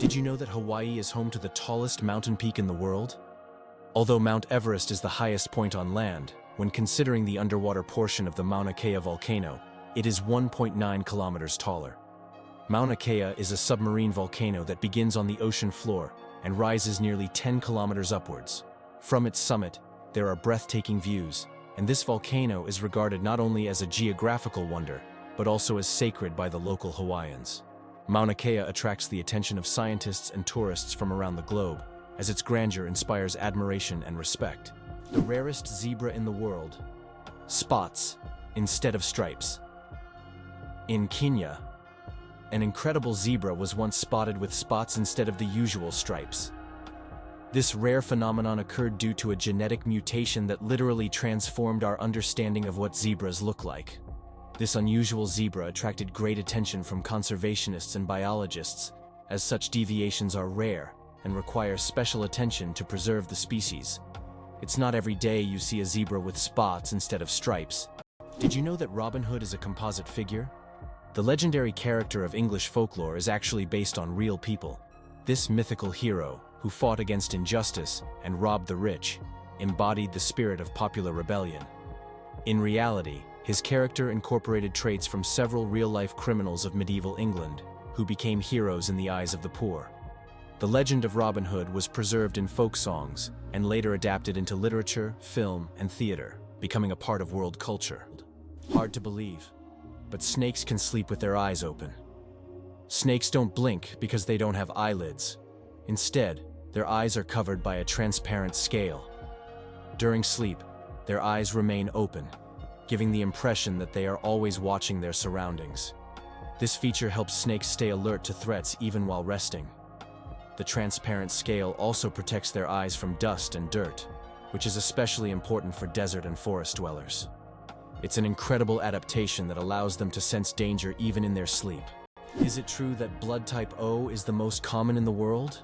Did you know that Hawaii is home to the tallest mountain peak in the world? Although Mount Everest is the highest point on land, when considering the underwater portion of the Mauna Kea volcano, it is 1.9 kilometers taller. Mauna Kea is a submarine volcano that begins on the ocean floor and rises nearly 10 kilometers upwards. From its summit, there are breathtaking views, and this volcano is regarded not only as a geographical wonder, but also as sacred by the local Hawaiians. Mauna Kea attracts the attention of scientists and tourists from around the globe, as its grandeur inspires admiration and respect. The rarest zebra in the world. Spots instead of stripes. In Kenya, an incredible zebra was once spotted with spots instead of the usual stripes. This rare phenomenon occurred due to a genetic mutation that literally transformed our understanding of what zebras look like. This unusual zebra attracted great attention from conservationists and biologists, as such deviations are rare and require special attention to preserve the species. It's not every day you see a zebra with spots instead of stripes. Did you know that Robin Hood is a composite figure? The legendary character of English folklore is actually based on real people. This mythical hero, who fought against injustice and robbed the rich, embodied the spirit of popular rebellion. In reality, his character incorporated traits from several real-life criminals of medieval England, who became heroes in the eyes of the poor. The legend of Robin Hood was preserved in folk songs and later adapted into literature, film, and theater, becoming a part of world culture. Hard to believe, but snakes can sleep with their eyes open. Snakes don't blink because they don't have eyelids. Instead, their eyes are covered by a transparent scale. During sleep, their eyes remain open, giving the impression that they are always watching their surroundings. This feature helps snakes stay alert to threats even while resting. The transparent scale also protects their eyes from dust and dirt, which is especially important for desert and forest dwellers. It's an incredible adaptation that allows them to sense danger even in their sleep. Is it true that blood type O is the most common in the world?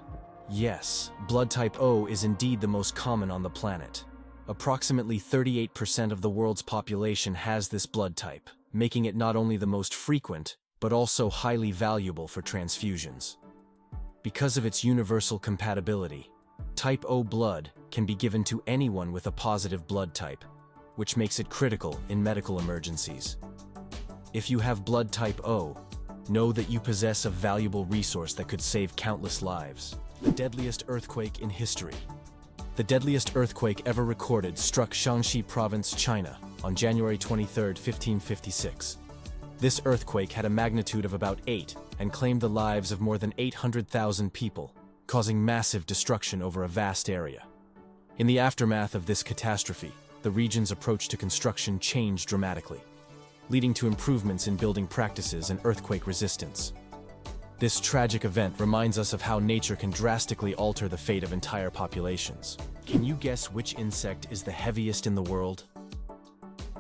Yes, blood type O is indeed the most common on the planet. Approximately 38% of the world's population has this blood type, making it not only the most frequent, but also highly valuable for transfusions. Because of its universal compatibility, type O blood can be given to anyone with a positive blood type, which makes it critical in medical emergencies. If you have blood type O, know that you possess a valuable resource that could save countless lives. The deadliest earthquake in history. The deadliest earthquake ever recorded struck Shaanxi Province, China, on January 23, 1556. This earthquake had a magnitude of about 8 and claimed the lives of more than 800,000 people, causing massive destruction over a vast area. In the aftermath of this catastrophe, the region's approach to construction changed dramatically, leading to improvements in building practices and earthquake resistance. This tragic event reminds us of how nature can drastically alter the fate of entire populations. Can you guess which insect is the heaviest in the world?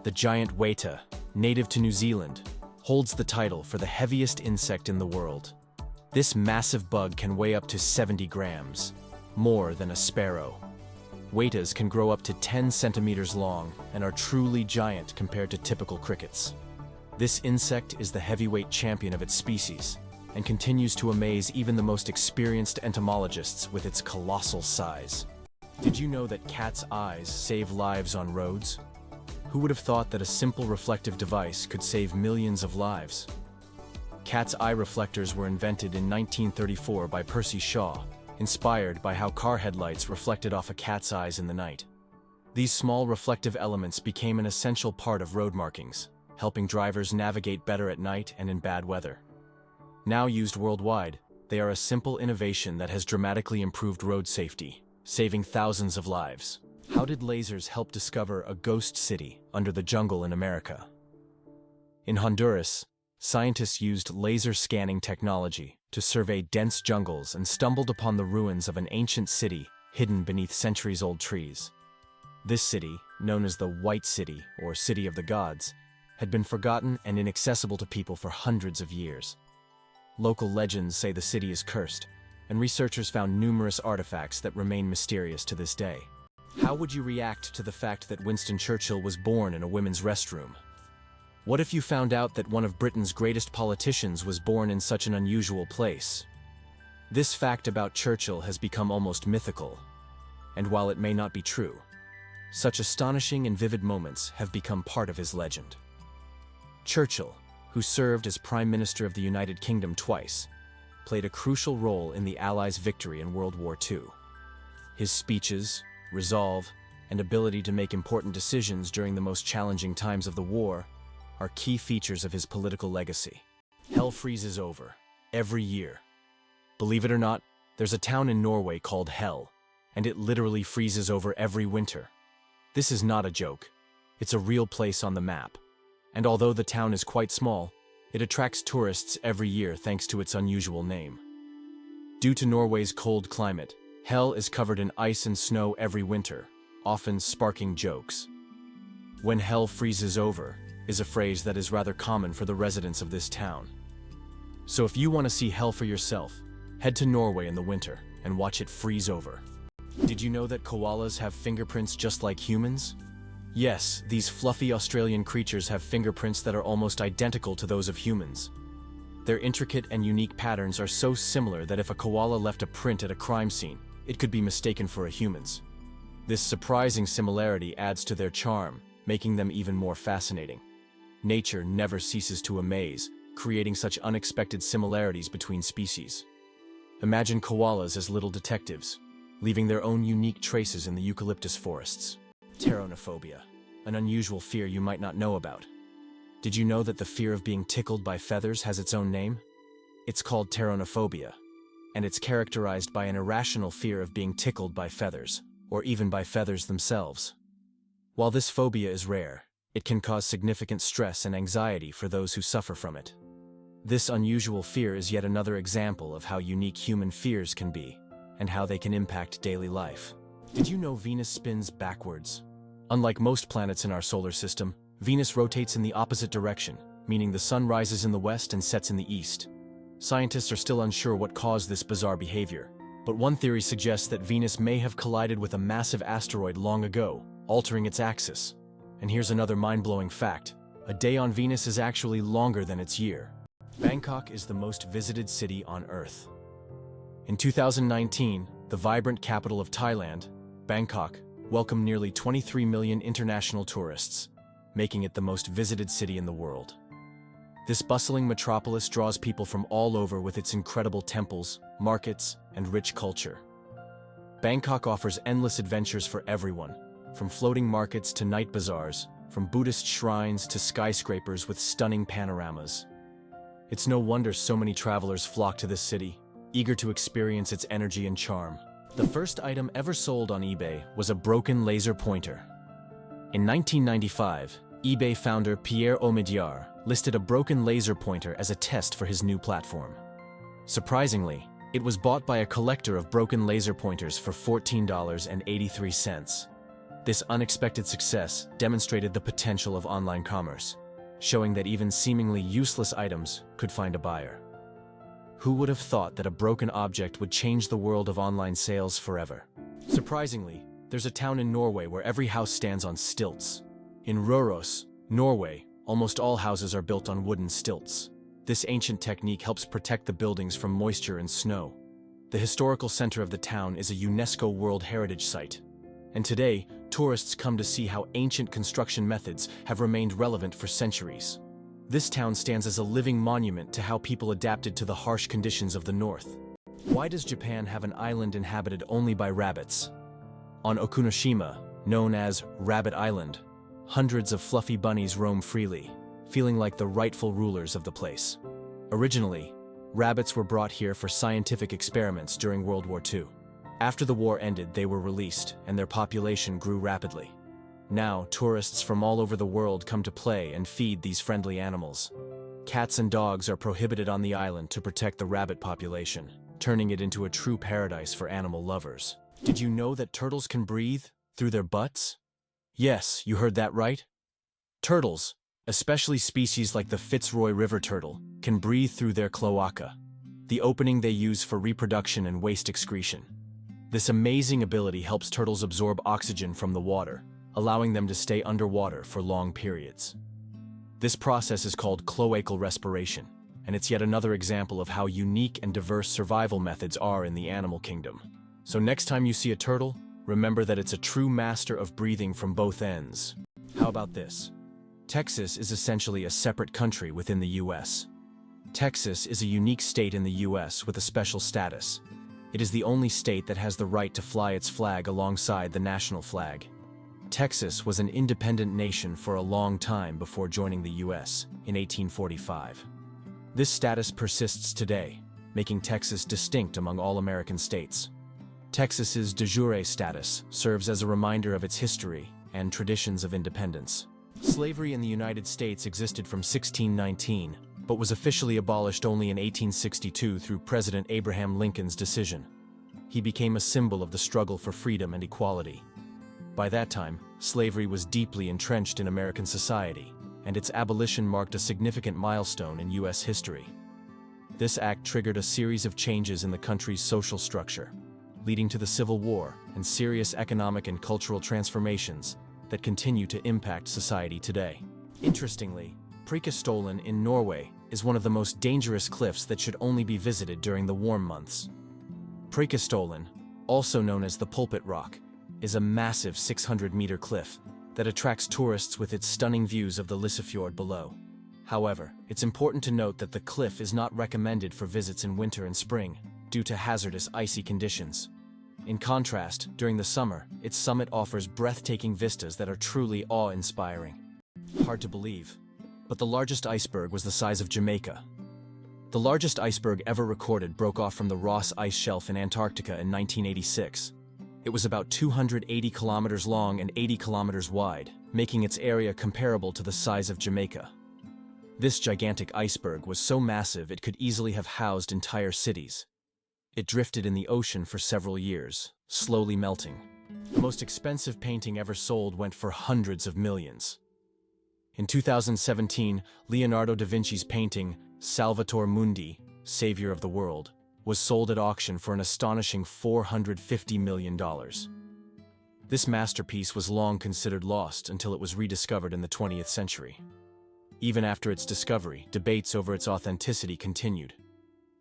The giant weta, native to New Zealand, holds the title for the heaviest insect in the world. This massive bug can weigh up to 70 grams, more than a sparrow. Wetas can grow up to 10 centimeters long and are truly giant compared to typical crickets. This insect is the heavyweight champion of its species, and continues to amaze even the most experienced entomologists with its colossal size. Did you know that cats' eyes save lives on roads? Who would have thought that a simple reflective device could save millions of lives? Cat's eye reflectors were invented in 1934 by Percy Shaw, inspired by how car headlights reflected off a cat's eyes in the night. These small reflective elements became an essential part of road markings, helping drivers navigate better at night and in bad weather. Now used worldwide, they are a simple innovation that has dramatically improved road safety, saving thousands of lives. How did lasers help discover a ghost city under the jungle in America? In Honduras, scientists used laser scanning technology to survey dense jungles and stumbled upon the ruins of an ancient city hidden beneath centuries-old trees. This city, known as the White City or City of the Gods, had been forgotten and inaccessible to people for hundreds of years. Local legends say the city is cursed, and researchers found numerous artifacts that remain mysterious to this day. How would you react to the fact that Winston Churchill was born in a women's restroom? What if you found out that one of Britain's greatest politicians was born in such an unusual place? This fact about Churchill has become almost mythical, and while it may not be true, such astonishing and vivid moments have become part of his legend. Churchill, who served as Prime Minister of the United Kingdom twice, played a crucial role in the Allies' victory in World War II. His speeches, resolve, and ability to make important decisions during the most challenging times of the war are key features of his political legacy. Hell freezes over every year. Believe it or not, there's a town in Norway called Hell, and it literally freezes over every winter. This is not a joke. It's a real place on the map. And although the town is quite small, it attracts tourists every year thanks to its unusual name. Due to Norway's cold climate, Hell is covered in ice and snow every winter, often sparking jokes. "When hell freezes over" is a phrase that is rather common for the residents of this town. So if you want to see hell for yourself, head to Norway in the winter and watch it freeze over. Did you know that koalas have fingerprints just like humans? Yes, these fluffy Australian creatures have fingerprints that are almost identical to those of humans. Their intricate and unique patterns are so similar that if a koala left a print at a crime scene, it could be mistaken for a human's. This surprising similarity adds to their charm, making them even more fascinating. Nature never ceases to amaze, creating such unexpected similarities between species. Imagine koalas as little detectives, leaving their own unique traces in the eucalyptus forests. Pteronophobia, an unusual fear you might not know about. Did you know that the fear of being tickled by feathers has its own name? It's called pteronophobia, and it's characterized by an irrational fear of being tickled by feathers, or even by feathers themselves. While this phobia is rare, it can cause significant stress and anxiety for those who suffer from it. This unusual fear is yet another example of how unique human fears can be, and how they can impact daily life. Did you know Venus spins backwards? Unlike most planets in our solar system, Venus rotates in the opposite direction, meaning the sun rises in the west and sets in the east. Scientists are still unsure what caused this bizarre behavior, but one theory suggests that Venus may have collided with a massive asteroid long ago, altering its axis. And here's another mind-blowing fact: a day on Venus is actually longer than its year. Bangkok is the most visited city on Earth. In 2019, the vibrant capital of Thailand, Bangkok, welcomed nearly 23 million international tourists, making it the most visited city in the world. This bustling metropolis draws people from all over with its incredible temples, markets, and rich culture. Bangkok offers endless adventures for everyone, from floating markets to night bazaars, from Buddhist shrines to skyscrapers with stunning panoramas. It's no wonder so many travelers flock to this city, eager to experience its energy and charm. The first item ever sold on eBay was a broken laser pointer. In 1995, eBay founder Pierre Omidyar listed a broken laser pointer as a test for his new platform. Surprisingly, it was bought by a collector of broken laser pointers for $14.83. This unexpected success demonstrated the potential of online commerce, showing that even seemingly useless items could find a buyer. Who would have thought that a broken object would change the world of online sales forever? Surprisingly, there's a town in Norway where every house stands on stilts. In Røros, Norway, almost all houses are built on wooden stilts. This ancient technique helps protect the buildings from moisture and snow. The historical center of the town is a UNESCO World Heritage Site, and today, tourists come to see how ancient construction methods have remained relevant for centuries. This town stands as a living monument to how people adapted to the harsh conditions of the north. Why does Japan have an island inhabited only by rabbits? On Okunoshima, known as Rabbit Island, hundreds of fluffy bunnies roam freely, feeling like the rightful rulers of the place. Originally, rabbits were brought here for scientific experiments during World War II. After the war ended, they were released, and their population grew rapidly. Now, tourists from all over the world come to play and feed these friendly animals. Cats and dogs are prohibited on the island to protect the rabbit population, turning it into a true paradise for animal lovers. Did you know that turtles can breathe through their butts? Yes, you heard that right. Turtles, especially species like the Fitzroy River turtle, can breathe through their cloaca, the opening they use for reproduction and waste excretion. This amazing ability helps turtles absorb oxygen from the water, allowing them to stay underwater for long periods. This process is called cloacal respiration, and it's yet another example of how unique and diverse survival methods are in the animal kingdom. So next time you see a turtle, remember that it's a true master of breathing from both ends. How about this? Texas is essentially a separate country within the U.S. Texas is a unique state in the U.S. with a special status. It is the only state that has the right to fly its flag alongside the national flag. Texas was an independent nation for a long time before joining the U.S. in 1845. This status persists today, making Texas distinct among all American states. Texas's de jure status serves as a reminder of its history and traditions of independence. Slavery in the United States existed from 1619, but was officially abolished only in 1862 through President Abraham Lincoln's decision. He became a symbol of the struggle for freedom and equality. By that time, slavery was deeply entrenched in American society, and its abolition marked a significant milestone in U.S. history. This act triggered a series of changes in the country's social structure, leading to the Civil War and serious economic and cultural transformations that continue to impact society today. Interestingly, Preikestolen in Norway is one of the most dangerous cliffs that should only be visited during the warm months. Preikestolen, also known as the Pulpit Rock, is a massive 600-meter cliff that attracts tourists with its stunning views of the Lysefjord below. However, it's important to note that the cliff is not recommended for visits in winter and spring due to hazardous icy conditions. In contrast, during the summer, its summit offers breathtaking vistas that are truly awe-inspiring. Hard to believe, but the largest iceberg was the size of Jamaica. The largest iceberg ever recorded broke off from the Ross Ice Shelf in Antarctica in 1986. It was about 280 kilometers long and 80 kilometers wide, making its area comparable to the size of Jamaica. This gigantic iceberg was so massive it could easily have housed entire cities. It drifted in the ocean for several years, slowly melting. The most expensive painting ever sold went for hundreds of millions. In 2017, Leonardo da Vinci's painting, Salvator Mundi, Savior of the World, was sold at auction for an astonishing $450 million. This masterpiece was long considered lost until it was rediscovered in the 20th century. Even after its discovery, debates over its authenticity continued.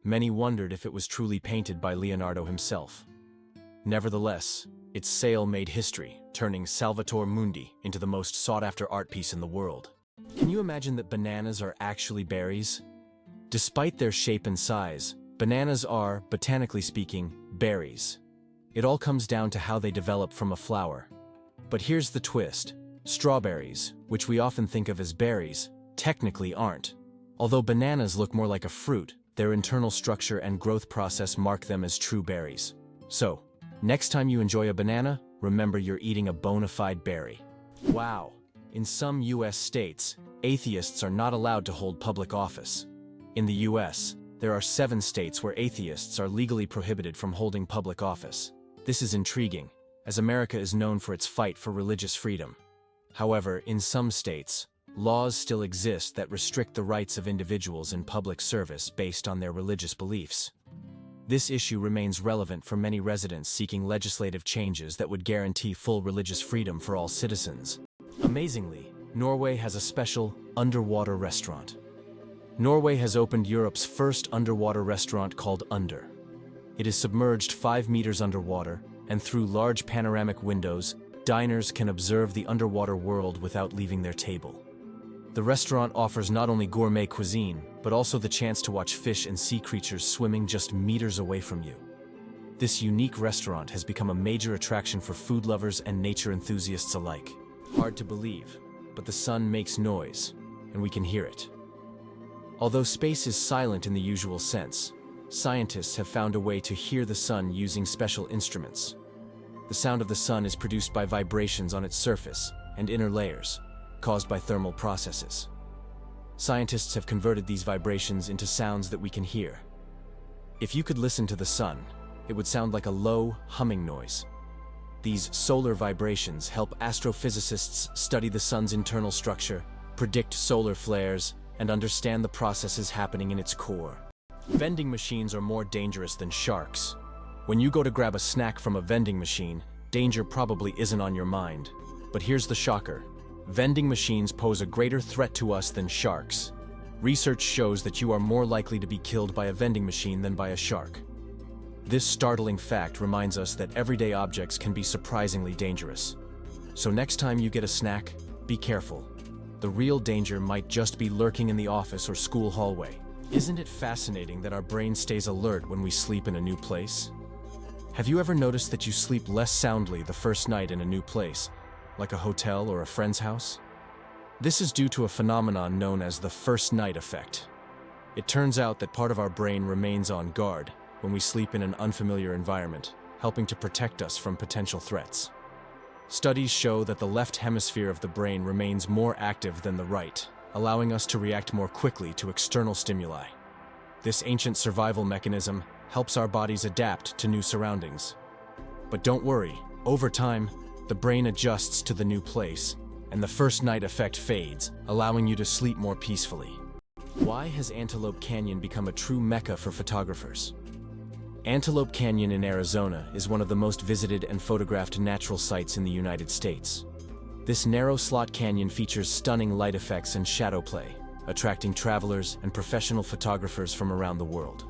Many wondered if it was truly painted by Leonardo himself. Nevertheless, its sale made history, turning Salvator Mundi into the most sought-after art piece in the world. Can you imagine that bananas are actually berries? Despite their shape and size, bananas are, botanically speaking, berries. It all comes down to how they develop from a flower. But here's the twist. Strawberries, which we often think of as berries, technically aren't. Although bananas look more like a fruit, their internal structure and growth process mark them as true berries. So, next time you enjoy a banana, remember you're eating a bona fide berry. Wow! In some U.S. states, atheists are not allowed to hold public office. In the U.S., there are 7 states where atheists are legally prohibited from holding public office. This is intriguing, as America is known for its fight for religious freedom. However, in some states, laws still exist that restrict the rights of individuals in public service based on their religious beliefs. This issue remains relevant for many residents seeking legislative changes that would guarantee full religious freedom for all citizens. Amazingly, Norway has a special underwater restaurant. Norway has opened Europe's first underwater restaurant called Under. It is submerged 5 meters underwater, and through large panoramic windows, diners can observe the underwater world without leaving their table. The restaurant offers not only gourmet cuisine, but also the chance to watch fish and sea creatures swimming just meters away from you. This unique restaurant has become a major attraction for food lovers and nature enthusiasts alike. Hard to believe, but the sun makes noise, and we can hear it. Although space is silent in the usual sense, scientists have found a way to hear the sun using special instruments. The sound of the sun is produced by vibrations on its surface and inner layers, caused by thermal processes. Scientists have converted these vibrations into sounds that we can hear. If you could listen to the sun, it would sound like a low, humming noise. These solar vibrations help astrophysicists study the sun's internal structure, predict solar flares, and understand the processes happening in its core. Vending machines are more dangerous than sharks. When you go to grab a snack from a vending machine, danger probably isn't on your mind. But here's the shocker. Vending machines pose a greater threat to us than sharks. Research shows that you are more likely to be killed by a vending machine than by a shark. This startling fact reminds us that everyday objects can be surprisingly dangerous. So next time you get a snack, be careful. The real danger might just be lurking in the office or school hallway. Isn't it fascinating that our brain stays alert when we sleep in a new place? Have you ever noticed that you sleep less soundly the first night in a new place, like a hotel or a friend's house? This is due to a phenomenon known as the first night effect. It turns out that part of our brain remains on guard when we sleep in an unfamiliar environment, helping to protect us from potential threats. Studies show that the left hemisphere of the brain remains more active than the right, allowing us to react more quickly to external stimuli. This ancient survival mechanism helps our bodies adapt to new surroundings. But don't worry, over time, the brain adjusts to the new place, and the first night effect fades, allowing you to sleep more peacefully. Why has Antelope Canyon become a true mecca for photographers? Antelope Canyon in Arizona is one of the most visited and photographed natural sights in the United States. This narrow slot canyon features stunning light effects and shadow play, attracting travelers and professional photographers from around the world.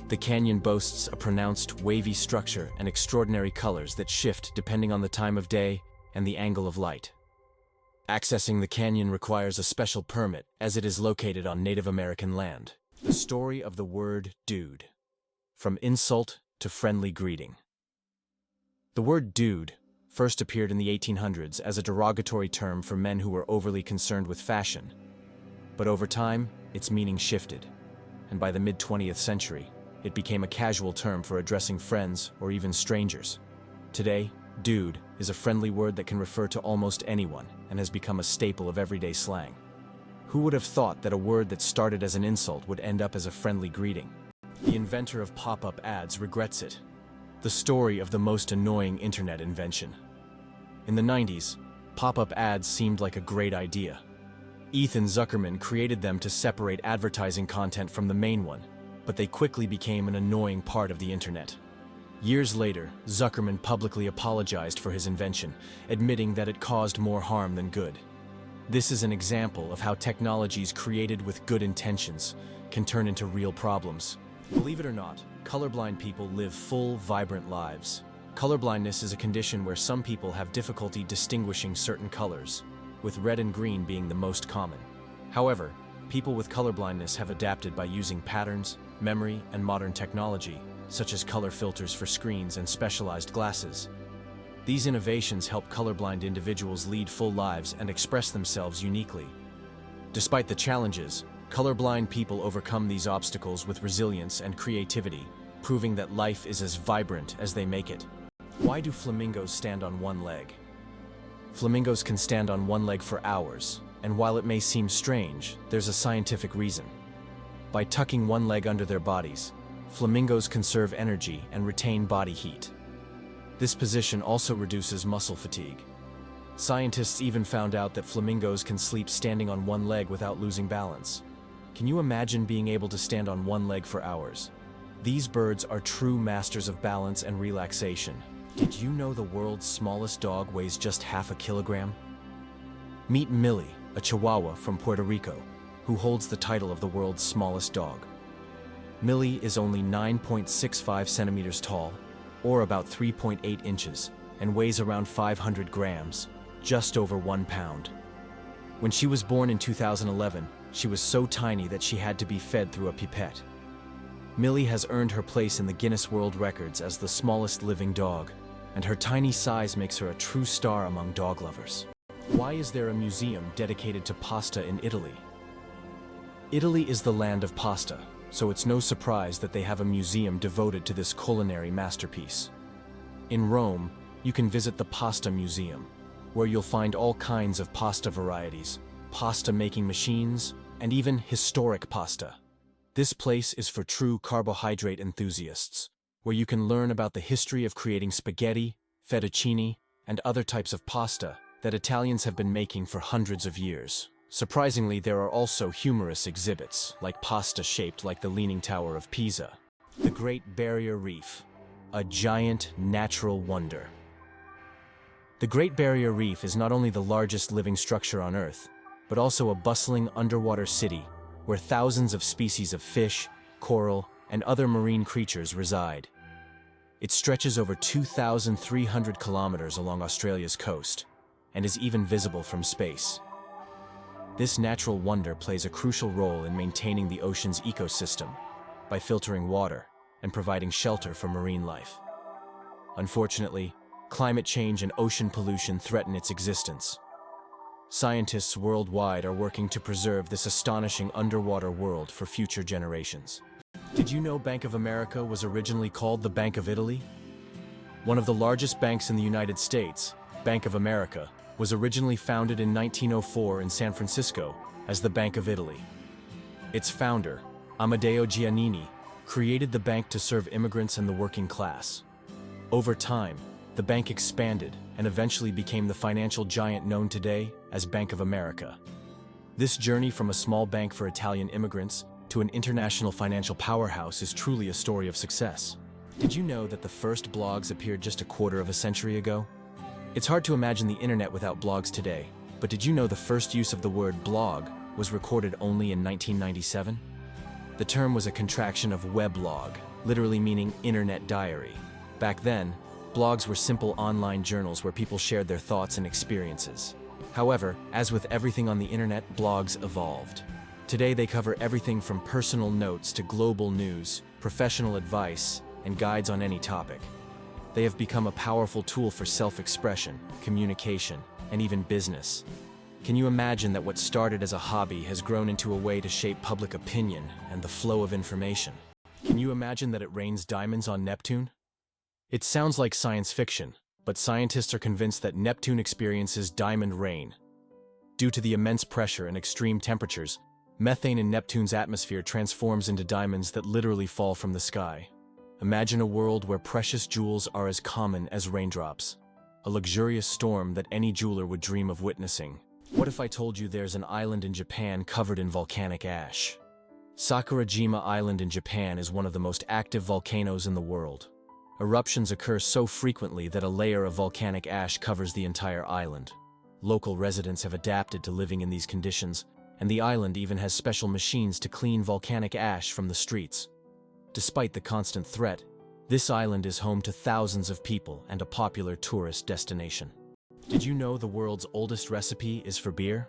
The canyon boasts a pronounced, wavy structure and extraordinary colors that shift depending on the time of day and the angle of light. Accessing the canyon requires a special permit, as it is located on Native American land. The story of the word dude. From insult to friendly greeting. The word dude first appeared in the 1800s as a derogatory term for men who were overly concerned with fashion. But over time, its meaning shifted, and by the mid-20th century, it became a casual term for addressing friends or even strangers. Today, dude is a friendly word that can refer to almost anyone and has become a staple of everyday slang. Who would have thought that a word that started as an insult would end up as a friendly greeting? The inventor of pop-up ads regrets it. The story of the most annoying internet invention. In the 90s, pop-up ads seemed like a great idea. Ethan Zuckerman created them to separate advertising content from the main one, but they quickly became an annoying part of the internet. Years later, Zuckerman publicly apologized for his invention, admitting that it caused more harm than good. This is an example of how technologies created with good intentions can turn into real problems. Believe it or not, colorblind people live full, vibrant lives. Colorblindness is a condition where some people have difficulty distinguishing certain colors, with red and green being the most common. However, people with colorblindness have adapted by using patterns, memory, and modern technology, such as color filters for screens and specialized glasses. These innovations help colorblind individuals lead full lives and express themselves uniquely. Despite the challenges, colorblind people overcome these obstacles with resilience and creativity, proving that life is as vibrant as they make it. Why do flamingos stand on one leg? Flamingos can stand on one leg for hours, and while it may seem strange, there's a scientific reason. By tucking one leg under their bodies, flamingos conserve energy and retain body heat. This position also reduces muscle fatigue. Scientists even found out that flamingos can sleep standing on one leg without losing balance. Can you imagine being able to stand on one leg for hours? These birds are true masters of balance and relaxation. Did you know the world's smallest dog weighs just half a kilogram? Meet Millie, a Chihuahua from Puerto Rico, who holds the title of the world's smallest dog. Millie is only 9.65 centimeters tall, or about 3.8 inches, and weighs around 500 grams, just over 1 pound. When she was born in 2011, she was so tiny that she had to be fed through a pipette. Millie has earned her place in the Guinness World Records as the smallest living dog, and her tiny size makes her a true star among dog lovers. Why is there a museum dedicated to pasta in Italy? Italy is the land of pasta, so it's no surprise that they have a museum devoted to this culinary masterpiece. In Rome, you can visit the Pasta Museum, where you'll find all kinds of pasta varieties, pasta-making machines, and even historic pasta. This place is for true carbohydrate enthusiasts, where you can learn about the history of creating spaghetti, fettuccine, and other types of pasta that Italians have been making for hundreds of years. Surprisingly, there are also humorous exhibits, like pasta shaped like the Leaning Tower of Pisa. The Great Barrier Reef, a giant natural wonder. The Great Barrier Reef is not only the largest living structure on Earth, but also a bustling underwater city where thousands of species of fish, coral, and other marine creatures reside. It stretches over 2,300 kilometers along Australia's coast and is even visible from space. This natural wonder plays a crucial role in maintaining the ocean's ecosystem by filtering water and providing shelter for marine life. Unfortunately, climate change and ocean pollution threaten its existence. Scientists worldwide are working to preserve this astonishing underwater world for future generations. Did you know Bank of America was originally called the Bank of Italy? One of the largest banks in the United States, Bank of America, was originally founded in 1904 in San Francisco as the Bank of Italy. Its founder, Amedeo Giannini, created the bank to serve immigrants and the working class. Over time, the bank expanded and eventually became the financial giant known today as Bank of America. This journey from a small bank for Italian immigrants to an international financial powerhouse is truly a story of success. Did you know that the first blogs appeared just a quarter of a century ago? It's hard to imagine the internet without blogs today, but did you know the first use of the word blog was recorded only in 1997? The term was a contraction of weblog, literally meaning internet diary. Back then, blogs were simple online journals where people shared their thoughts and experiences. However, as with everything on the internet, blogs evolved. Today they cover everything from personal notes to global news, professional advice, and guides on any topic. They have become a powerful tool for self-expression, communication, and even business. Can you imagine that what started as a hobby has grown into a way to shape public opinion and the flow of information? Can you imagine that it rains diamonds on Neptune? It sounds like science fiction, but scientists are convinced that Neptune experiences diamond rain. Due to the immense pressure and extreme temperatures, methane in Neptune's atmosphere transforms into diamonds that literally fall from the sky. Imagine a world where precious jewels are as common as raindrops, a luxurious storm that any jeweler would dream of witnessing. What if I told you there's an island in Japan covered in volcanic ash? Sakurajima Island in Japan is one of the most active volcanoes in the world. Eruptions occur so frequently that a layer of volcanic ash covers the entire island. Local residents have adapted to living in these conditions, and the island even has special machines to clean volcanic ash from the streets. Despite the constant threat, this island is home to thousands of people and a popular tourist destination. Did you know the world's oldest recipe is for beer?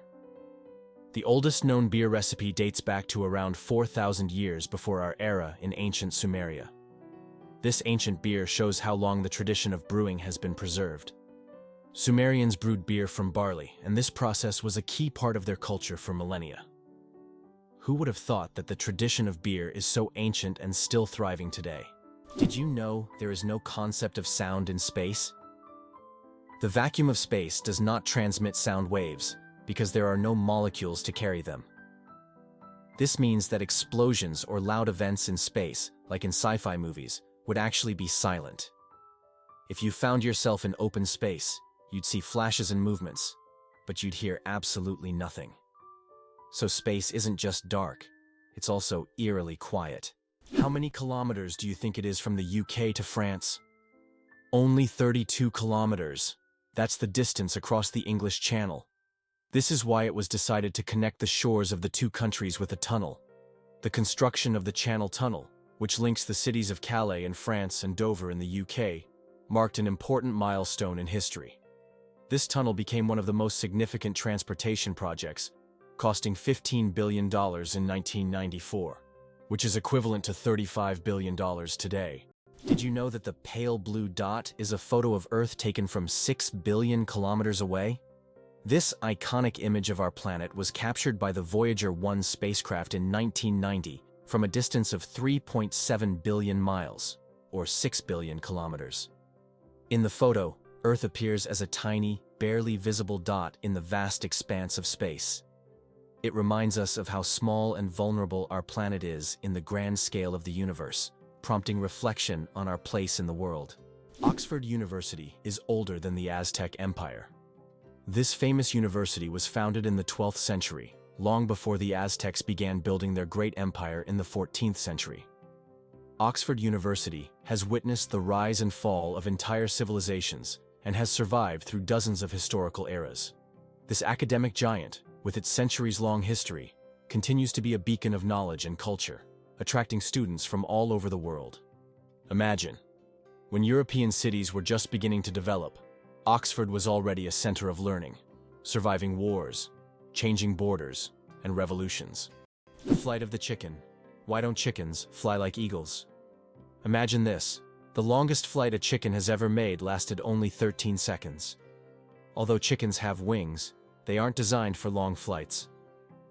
The oldest known beer recipe dates back to around 4,000 years before our era in ancient Sumeria. This ancient beer shows how long the tradition of brewing has been preserved. Sumerians brewed beer from barley, and this process was a key part of their culture for millennia. Who would have thought that the tradition of beer is so ancient and still thriving today? Did you know there is no concept of sound in space? The vacuum of space does not transmit sound waves because there are no molecules to carry them. This means that explosions or loud events in space, like in sci-fi movies, would actually be silent. If you found yourself in open space, you'd see flashes and movements, but you'd hear absolutely nothing. So space isn't just dark, it's also eerily quiet. How many kilometers do you think it is from the UK to France? Only 32 kilometers. That's the distance across the English Channel. This is why it was decided to connect the shores of the two countries with a tunnel. The construction of the Channel Tunnel, which links the cities of Calais in France and Dover in the UK, marked an important milestone in history. This tunnel became one of the most significant transportation projects, costing $15 billion in 1994, which is equivalent to $35 billion today. Did you know that the pale blue dot is a photo of Earth taken from 6 billion kilometers away? This iconic image of our planet was captured by the Voyager 1 spacecraft in 1990 from a distance of 3.7 billion miles, or 6 billion kilometers. In the photo, Earth appears as a tiny, barely visible dot in the vast expanse of space. It reminds us of how small and vulnerable our planet is in the grand scale of the universe, prompting reflection on our place in the world. Oxford University is older than the Aztec Empire. This famous university was founded in the 12th century, long before the Aztecs began building their great empire in the 14th century. Oxford University has witnessed the rise and fall of entire civilizations and has survived through dozens of historical eras. This academic giant, with its centuries-long history, continues to be a beacon of knowledge and culture, attracting students from all over the world. Imagine, when European cities were just beginning to develop, Oxford was already a center of learning, surviving wars, changing borders, and revolutions. The flight of the chicken. Why don't chickens fly like eagles? Imagine this. The longest flight a chicken has ever made lasted only 13 seconds. Although chickens have wings, they aren't designed for long flights.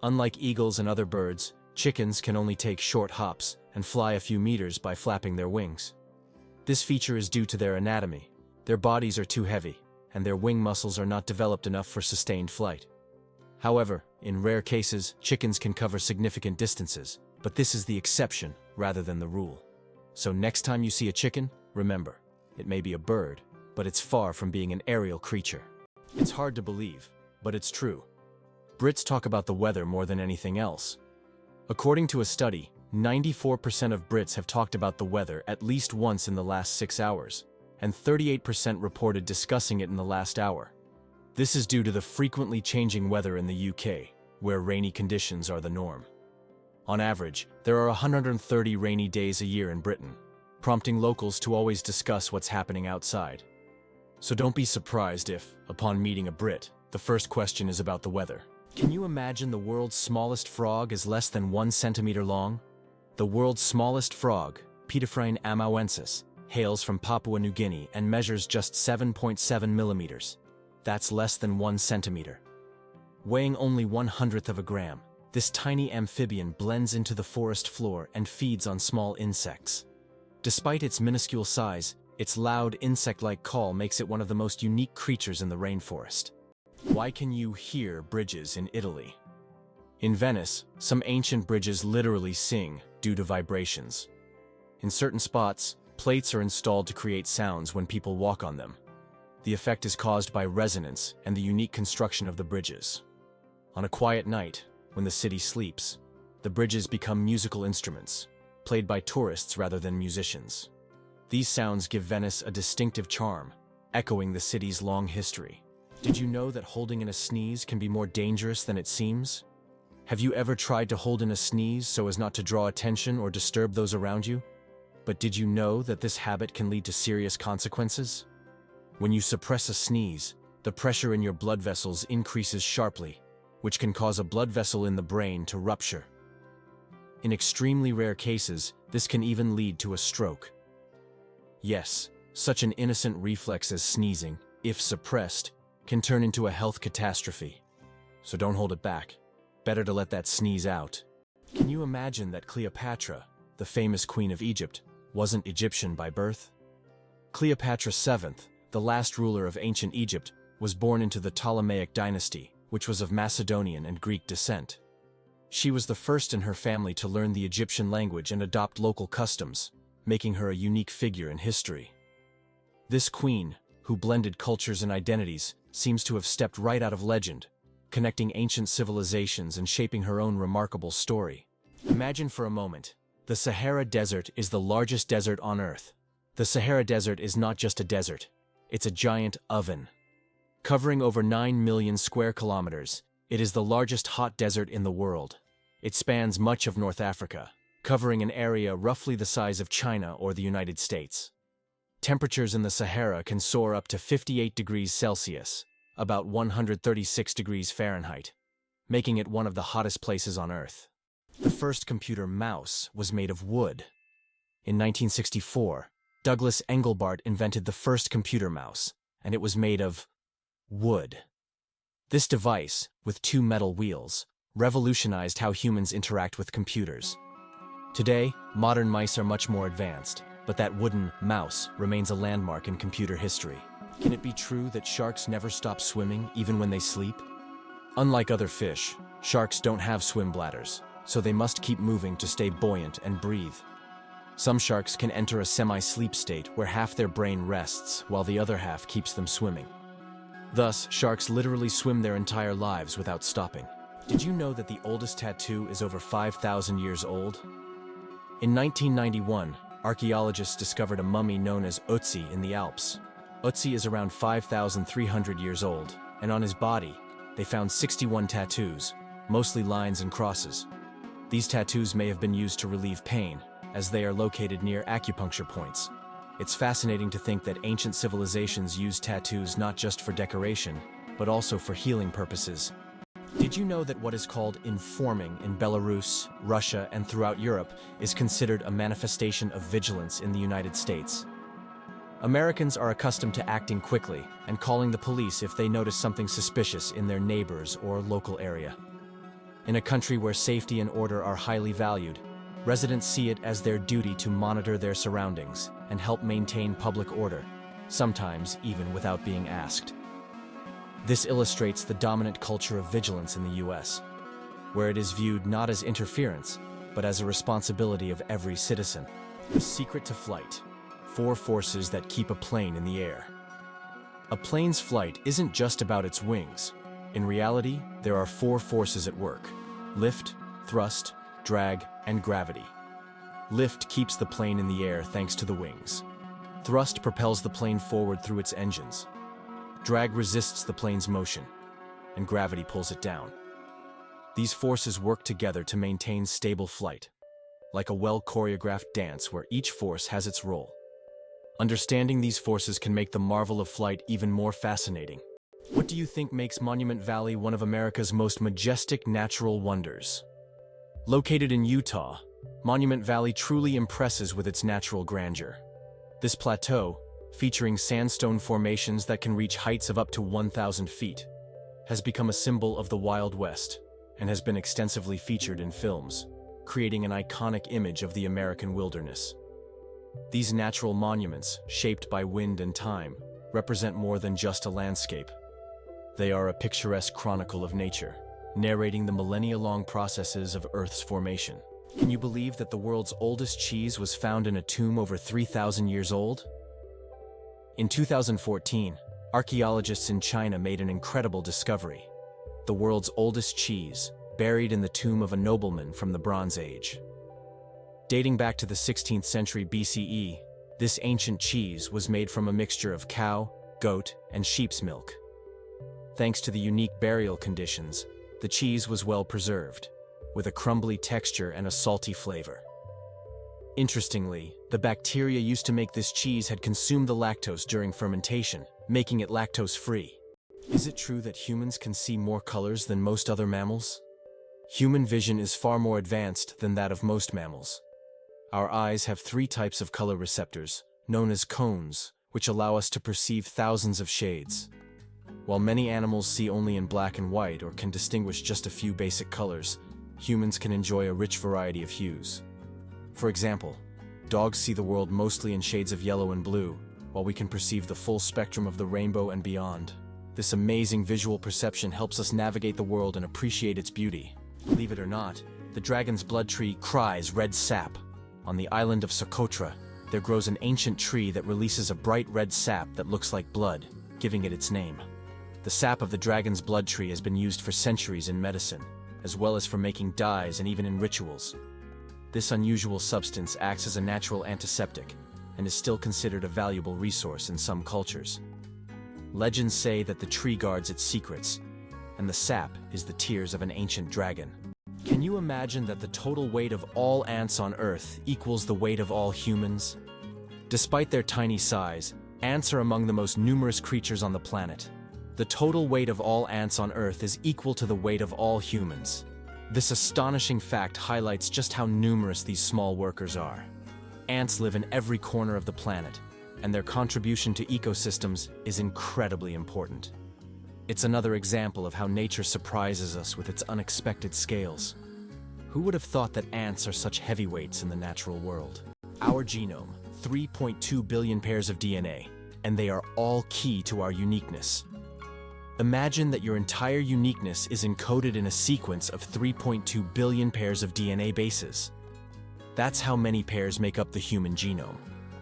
Unlike eagles and other birds, chickens can only take short hops and fly a few meters by flapping their wings. This feature is due to their anatomy. Their bodies are too heavy, and their wing muscles are not developed enough for sustained flight. However, in rare cases, chickens can cover significant distances, but this is the exception rather than the rule. So next time you see a chicken, remember, it may be a bird, but it's far from being an aerial creature. It's hard to believe, but it's true. Brits talk about the weather more than anything else. According to a study, 94% of Brits have talked about the weather at least once in the last 6 hours, and 38% reported discussing it in the last hour. This is due to the frequently changing weather in the UK, where rainy conditions are the norm. On average, there are 130 rainy days a year in Britain, prompting locals to always discuss what's happening outside. So don't be surprised if, upon meeting a Brit, the first question is about the weather. Can you imagine the world's smallest frog is less than 1 centimeter long? The world's smallest frog, Pediphrine amauensis, hails from Papua New Guinea and measures just 7.7 millimeters. That's less than 1 centimeter. Weighing only 1/100th of a gram, this tiny amphibian blends into the forest floor and feeds on small insects. Despite its minuscule size, its loud insect-like call makes it one of the most unique creatures in the rainforest. Why can you hear bridges in Italy? In Venice, some ancient bridges literally sing due to vibrations. In certain spots, plates are installed to create sounds when people walk on them. The effect is caused by resonance and the unique construction of the bridges. On a quiet night, when the city sleeps, the bridges become musical instruments, played by tourists rather than musicians. These sounds give Venice a distinctive charm, echoing the city's long history. Did you know that holding in a sneeze can be more dangerous than it seems? Have you ever tried to hold in a sneeze so as not to draw attention or disturb those around you? But did you know that this habit can lead to serious consequences? When you suppress a sneeze, the pressure in your blood vessels increases sharply, which can cause a blood vessel in the brain to rupture. In extremely rare cases, this can even lead to a stroke. Yes, such an innocent reflex as sneezing, if suppressed, can turn into a health catastrophe. So don't hold it back. Better to let that sneeze out. Can you imagine that Cleopatra, the famous queen of Egypt, wasn't Egyptian by birth? Cleopatra VII, the last ruler of ancient Egypt, was born into the Ptolemaic dynasty, which was of Macedonian and Greek descent. She was the first in her family to learn the Egyptian language and adopt local customs, making her a unique figure in history. This queen, who blended cultures and identities, seems to have stepped right out of legend, connecting ancient civilizations and shaping her own remarkable story. Imagine for a moment, the Sahara Desert is the largest desert on Earth. The Sahara Desert is not just a desert, it's a giant oven. Covering over 9 million square kilometers, it is the largest hot desert in the world. It spans much of North Africa, covering an area roughly the size of China or the United States. Temperatures in the Sahara can soar up to 58 degrees Celsius, about 136 degrees Fahrenheit, making it one of the hottest places on Earth. The first computer mouse was made of wood. In 1964, Douglas Engelbart invented the first computer mouse, and it was made of wood. This device, with 2 metal wheels, revolutionized how humans interact with computers. Today, modern mice are much more advanced, but that wooden mouse remains a landmark in computer history. Can it be true that sharks never stop swimming even when they sleep? Unlike other fish, sharks don't have swim bladders, so they must keep moving to stay buoyant and breathe. Some sharks can enter a semi-sleep state where half their brain rests while the other half keeps them swimming. Thus, sharks literally swim their entire lives without stopping. Did you know that the oldest tattoo is over 5,000 years old? In 1991, archaeologists discovered a mummy known as Ötzi in the Alps. Ötzi is around 5,300 years old, and on his body, they found 61 tattoos, mostly lines and crosses. These tattoos may have been used to relieve pain, as they are located near acupuncture points. It's fascinating to think that ancient civilizations used tattoos not just for decoration, but also for healing purposes. Did you know that what is called informing in Belarus, Russia, and throughout Europe is considered a manifestation of vigilance in the United States? Americans are accustomed to acting quickly and calling the police if they notice something suspicious in their neighbors or local area. In a country where safety and order are highly valued, residents see it as their duty to monitor their surroundings and help maintain public order, sometimes even without being asked. This illustrates the dominant culture of vigilance in the US, where it is viewed not as interference, but as a responsibility of every citizen. The secret to flight: 4 forces that keep a plane in the air. A plane's flight isn't just about its wings. In reality, there are 4 forces at work: lift, thrust, drag, and gravity. Lift keeps the plane in the air thanks to the wings. Thrust propels the plane forward through its engines. Drag resists the plane's motion, and gravity pulls it down. These forces work together to maintain stable flight, like a well-choreographed dance where each force has its role. Understanding these forces can make the marvel of flight even more fascinating. What do you think makes Monument Valley one of America's most majestic natural wonders? Located in Utah, Monument Valley truly impresses with its natural grandeur. This plateau, featuring sandstone formations that can reach heights of up to 1,000 feet, has become a symbol of the Wild West and has been extensively featured in films, creating an iconic image of the American wilderness. These natural monuments, shaped by wind and time, represent more than just a landscape. They are a picturesque chronicle of nature, narrating the millennia-long processes of Earth's formation. Can you believe that the world's oldest cheese was found in a tomb over 3,000 years old? In 2014, archaeologists in China made an incredible discovery: the world's oldest cheese, buried in the tomb of a nobleman from the Bronze Age. Dating back to the 16th century BCE, this ancient cheese was made from a mixture of cow, goat, and sheep's milk. Thanks to the unique burial conditions, the cheese was well preserved, with a crumbly texture and a salty flavor. Interestingly, the bacteria used to make this cheese had consumed the lactose during fermentation, making it lactose-free. Is it true that humans can see more colors than most other mammals? Human vision is far more advanced than that of most mammals. Our eyes have 3 types of color receptors, known as cones, which allow us to perceive thousands of shades. While many animals see only in black and white or can distinguish just a few basic colors, humans can enjoy a rich variety of hues. For example, dogs see the world mostly in shades of yellow and blue, while we can perceive the full spectrum of the rainbow and beyond. This amazing visual perception helps us navigate the world and appreciate its beauty. Believe it or not, the dragon's blood tree cries red sap. On the island of Socotra, there grows an ancient tree that releases a bright red sap that looks like blood, giving it its name. The sap of the dragon's blood tree has been used for centuries in medicine, as well as for making dyes and even in rituals. This unusual substance acts as a natural antiseptic and is still considered a valuable resource in some cultures. Legends say that the tree guards its secrets, and the sap is the tears of an ancient dragon. Can you imagine that the total weight of all ants on Earth equals the weight of all humans? Despite their tiny size, ants are among the most numerous creatures on the planet. The total weight of all ants on Earth is equal to the weight of all humans. This astonishing fact highlights just how numerous these small workers are. Ants live in every corner of the planet, and their contribution to ecosystems is incredibly important. It's another example of how nature surprises us with its unexpected scales. Who would have thought that ants are such heavyweights in the natural world? Our genome, 3.2 billion pairs of DNA, and they are all key to our uniqueness. Imagine that your entire uniqueness is encoded in a sequence of 3.2 billion pairs of DNA bases. That's how many pairs make up the human genome.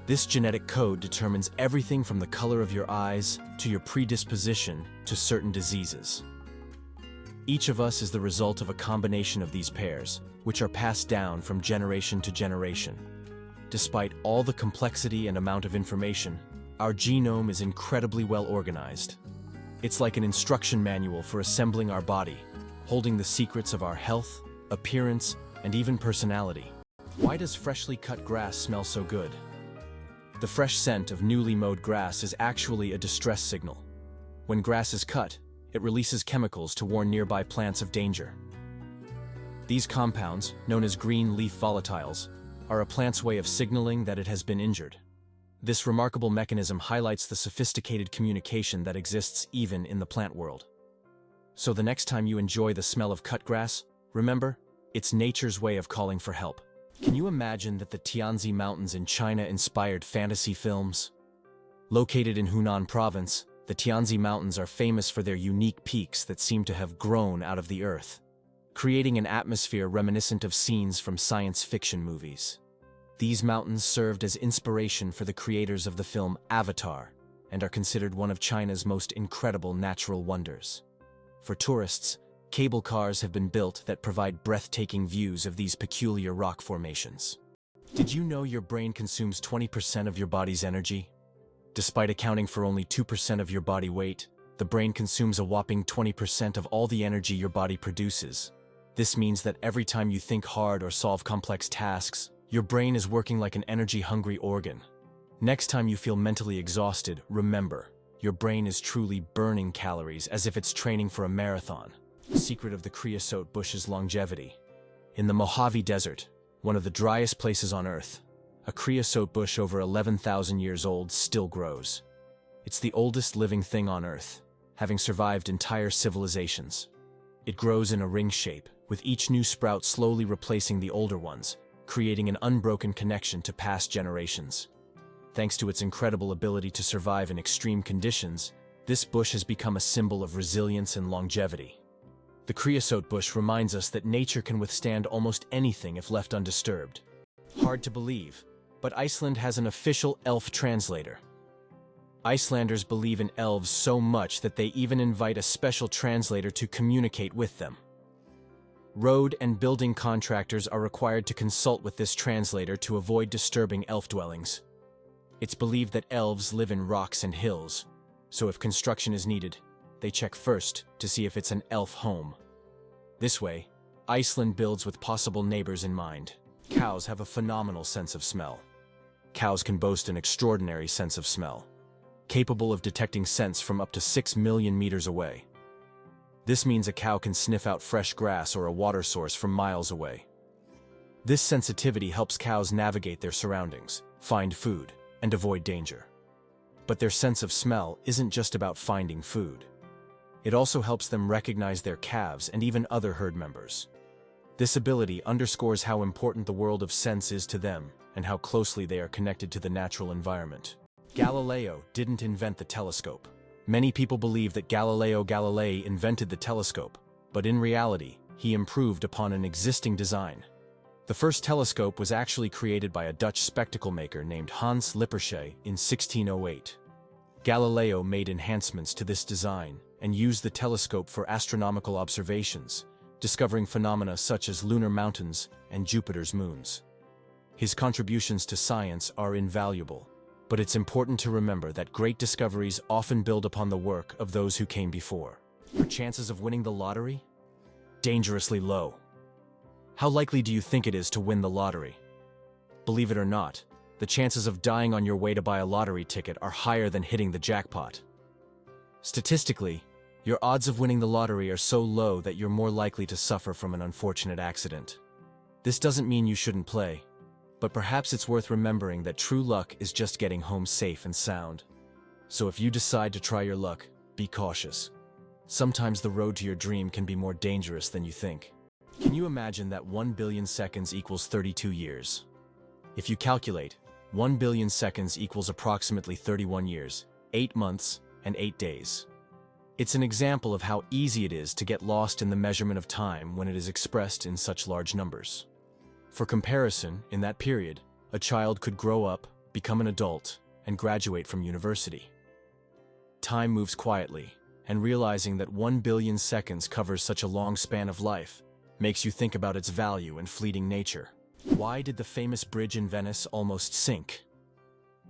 This genetic code determines everything from the color of your eyes to your predisposition to certain diseases. Each of us is the result of a combination of these pairs, which are passed down from generation to generation. Despite all the complexity and amount of information, our genome is incredibly well organized. It's like an instruction manual for assembling our body, holding the secrets of our health, appearance, and even personality. Why does freshly cut grass smell so good? The fresh scent of newly mowed grass is actually a distress signal. When grass is cut, it releases chemicals to warn nearby plants of danger. These compounds, known as green leaf volatiles, are a plant's way of signaling that it has been injured. This remarkable mechanism highlights the sophisticated communication that exists even in the plant world. So the next time you enjoy the smell of cut grass, remember, it's nature's way of calling for help. Can you imagine that the Tianzi Mountains in China inspired fantasy films? Located in Hunan Province, the Tianzi Mountains are famous for their unique peaks that seem to have grown out of the earth, creating an atmosphere reminiscent of scenes from science fiction movies. These mountains served as inspiration for the creators of the film Avatar and are considered one of China's most incredible natural wonders. For tourists, cable cars have been built that provide breathtaking views of these peculiar rock formations. Did you know your brain consumes 20% of your body's energy? Despite accounting for only 2% of your body weight, the brain consumes a whopping 20% of all the energy your body produces. This means that every time you think hard or solve complex tasks, your brain is working like an energy-hungry organ. Next time you feel mentally exhausted, remember, your brain is truly burning calories as if it's training for a marathon. The secret of the creosote bush's longevity. In the Mojave Desert, one of the driest places on Earth, a creosote bush over 11,000 years old still grows. It's the oldest living thing on Earth, having survived entire civilizations. It grows in a ring shape, with each new sprout slowly replacing the older ones, creating an unbroken connection to past generations. Thanks to its incredible ability to survive in extreme conditions, this bush has become a symbol of resilience and longevity. The creosote bush reminds us that nature can withstand almost anything if left undisturbed. Hard to believe, but Iceland has an official elf translator. Icelanders believe in elves so much that they even invite a special translator to communicate with them. Road and building contractors are required to consult with this translator to avoid disturbing elf dwellings. It's believed that elves live in rocks and hills, so if construction is needed, they check first to see if it's an elf home. This way, Iceland builds with possible neighbors in mind. Cows have a phenomenal sense of smell. Cows can boast an extraordinary sense of smell, capable of detecting scents from up to 6 million meters away. This means a cow can sniff out fresh grass or a water source from miles away. This sensitivity helps cows navigate their surroundings, find food, and avoid danger. But their sense of smell isn't just about finding food. It also helps them recognize their calves and even other herd members. This ability underscores how important the world of scents is to them and how closely they are connected to the natural environment. Galileo didn't invent the telescope. Many people believe that Galileo Galilei invented the telescope, but in reality, he improved upon an existing design. The first telescope was actually created by a Dutch spectacle maker named Hans Lippershey in 1608. Galileo made enhancements to this design and used the telescope for astronomical observations, discovering phenomena such as lunar mountains and Jupiter's moons. His contributions to science are invaluable, but it's important to remember that great discoveries often build upon the work of those who came before. Are chances of winning the lottery? Dangerously low. How likely do you think it is to win the lottery? Believe it or not, the chances of dying on your way to buy a lottery ticket are higher than hitting the jackpot. Statistically, your odds of winning the lottery are so low that you're more likely to suffer from an unfortunate accident. This doesn't mean you shouldn't play, but perhaps it's worth remembering that true luck is just getting home safe and sound. So if you decide to try your luck, be cautious. Sometimes the road to your dream can be more dangerous than you think. Can you imagine that 1 billion seconds equals 32 years? If you calculate, 1 billion seconds equals approximately 31 years, 8 months, and 8 days. It's an example of how easy it is to get lost in the measurement of time when it is expressed in such large numbers. For comparison, in that period, a child could grow up, become an adult, and graduate from university. Time moves quietly, and realizing that 1 billion seconds covers such a long span of life makes you think about its value and fleeting nature. Why did the famous bridge in Venice almost sink?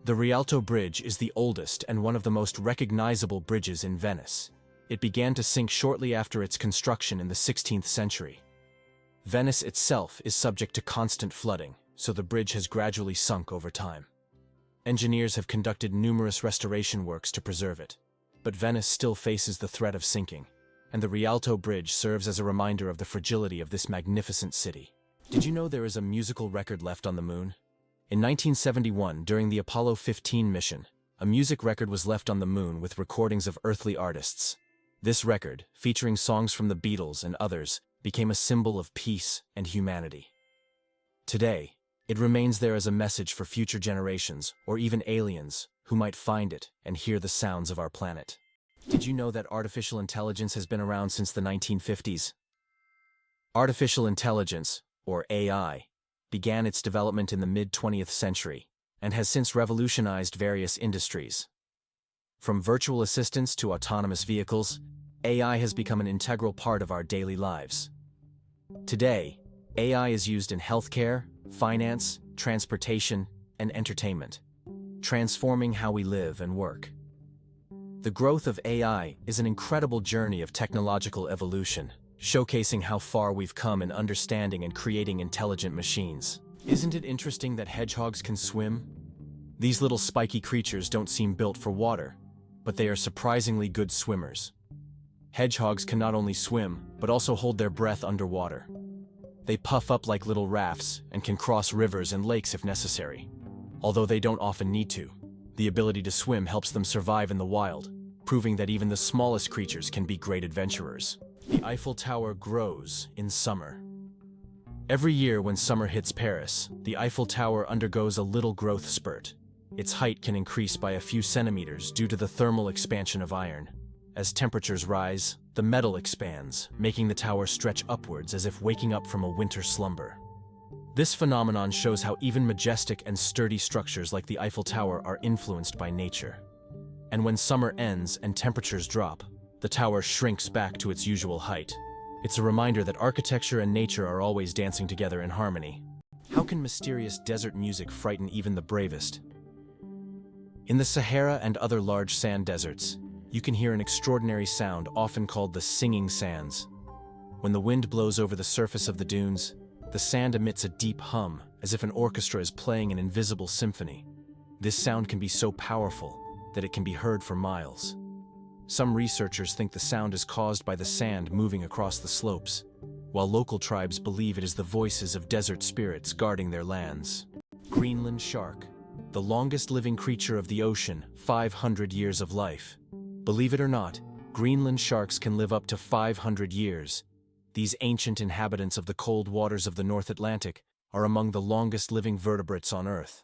The Rialto Bridge is the oldest and one of the most recognizable bridges in Venice. It began to sink shortly after its construction in the 16th century. Venice itself is subject to constant flooding, so the bridge has gradually sunk over time. Engineers have conducted numerous restoration works to preserve it, but Venice still faces the threat of sinking, and the Rialto Bridge serves as a reminder of the fragility of this magnificent city. Did you know there is a musical record left on the moon? In 1971, during the Apollo 15 mission, a music record was left on the moon with recordings of earthly artists. This record, featuring songs from the Beatles and others, became a symbol of peace and humanity. Today, it remains there as a message for future generations, or even aliens, who might find it and hear the sounds of our planet. Did you know that artificial intelligence has been around since the 1950s? Artificial intelligence, or AI, began its development in the mid-20th century and has since revolutionized various industries. From virtual assistants to autonomous vehicles, AI has become an integral part of our daily lives. Today, AI is used in healthcare, finance, transportation, and entertainment, transforming how we live and work. The growth of AI is an incredible journey of technological evolution, showcasing how far we've come in understanding and creating intelligent machines. Isn't it interesting that hedgehogs can swim? These little spiky creatures don't seem built for water, but they are surprisingly good swimmers. Hedgehogs can not only swim, but also hold their breath underwater. They puff up like little rafts and can cross rivers and lakes if necessary. Although they don't often need to, the ability to swim helps them survive in the wild, proving that even the smallest creatures can be great adventurers. The Eiffel Tower grows in summer. Every year when summer hits Paris, the Eiffel Tower undergoes a little growth spurt. Its height can increase by a few centimeters due to the thermal expansion of iron. As temperatures rise, the metal expands, making the tower stretch upwards as if waking up from a winter slumber. This phenomenon shows how even majestic and sturdy structures like the Eiffel Tower are influenced by nature. And when summer ends and temperatures drop, the tower shrinks back to its usual height. It's a reminder that architecture and nature are always dancing together in harmony. How can mysterious desert music frighten even the bravest? In the Sahara and other large sand deserts, you can hear an extraordinary sound often called the singing sands. When the wind blows over the surface of the dunes, the sand emits a deep hum, as if an orchestra is playing an invisible symphony. This sound can be so powerful that it can be heard for miles. Some researchers think the sound is caused by the sand moving across the slopes, while local tribes believe it is the voices of desert spirits guarding their lands. Greenland shark, the longest living creature of the ocean, 500 years of life. Believe it or not, Greenland sharks can live up to 500 years. These ancient inhabitants of the cold waters of the North Atlantic are among the longest living vertebrates on Earth.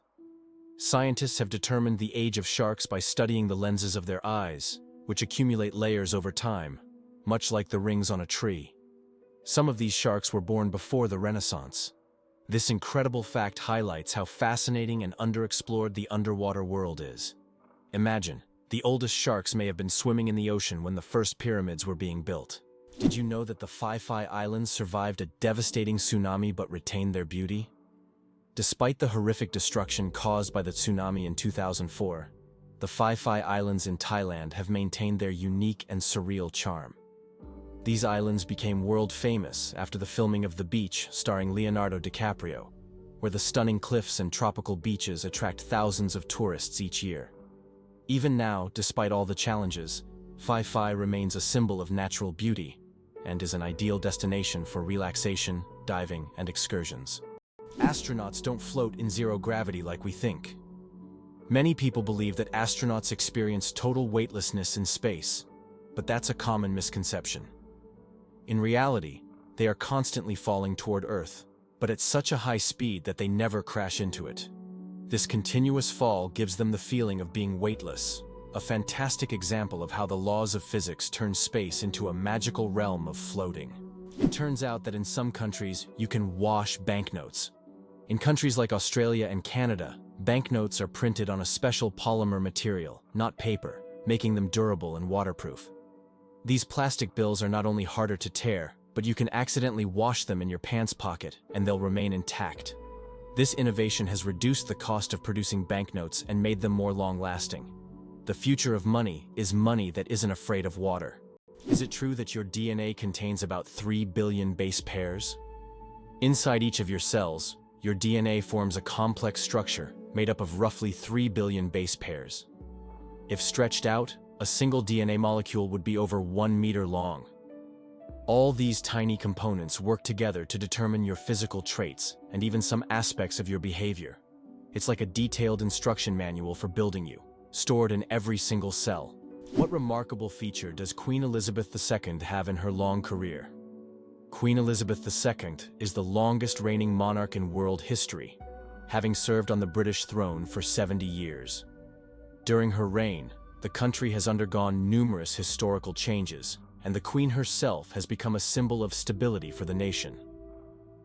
Scientists have determined the age of sharks by studying the lenses of their eyes, which accumulate layers over time, much like the rings on a tree. Some of these sharks were born before the Renaissance. This incredible fact highlights how fascinating and underexplored the underwater world is. Imagine, the oldest sharks may have been swimming in the ocean when the first pyramids were being built. Did you know that the Phi Phi Islands survived a devastating tsunami but retained their beauty? Despite the horrific destruction caused by the tsunami in 2004, the Phi Phi Islands in Thailand have maintained their unique and surreal charm. These islands became world famous after the filming of The Beach starring Leonardo DiCaprio, where the stunning cliffs and tropical beaches attract thousands of tourists each year. Even now, despite all the challenges, Phi Phi remains a symbol of natural beauty and is an ideal destination for relaxation, diving, and excursions. Astronauts don't float in zero gravity like we think. Many people believe that astronauts experience total weightlessness in space, but that's a common misconception. In reality, they are constantly falling toward Earth, but at such a high speed that they never crash into it. This continuous fall gives them the feeling of being weightless, a fantastic example of how the laws of physics turn space into a magical realm of floating. It turns out that in some countries, you can wash banknotes. In countries like Australia and Canada, banknotes are printed on a special polymer material, not paper, making them durable and waterproof. These plastic bills are not only harder to tear, but you can accidentally wash them in your pants pocket and they'll remain intact. This innovation has reduced the cost of producing banknotes and made them more long-lasting. The future of money is money that isn't afraid of water. Is it true that your DNA contains about 3 billion base pairs? Inside each of your cells, your DNA forms a complex structure made up of roughly 3 billion base pairs. If stretched out, a single DNA molecule would be over 1 meter long. All these tiny components work together to determine your physical traits and even some aspects of your behavior. It's like a detailed instruction manual for building you, stored in every single cell. What remarkable feature does Queen Elizabeth II have in her long career? Queen Elizabeth II is the longest reigning monarch in world history, having served on the British throne for 70 years. During her reign, the country has undergone numerous historical changes, and the Queen herself has become a symbol of stability for the nation.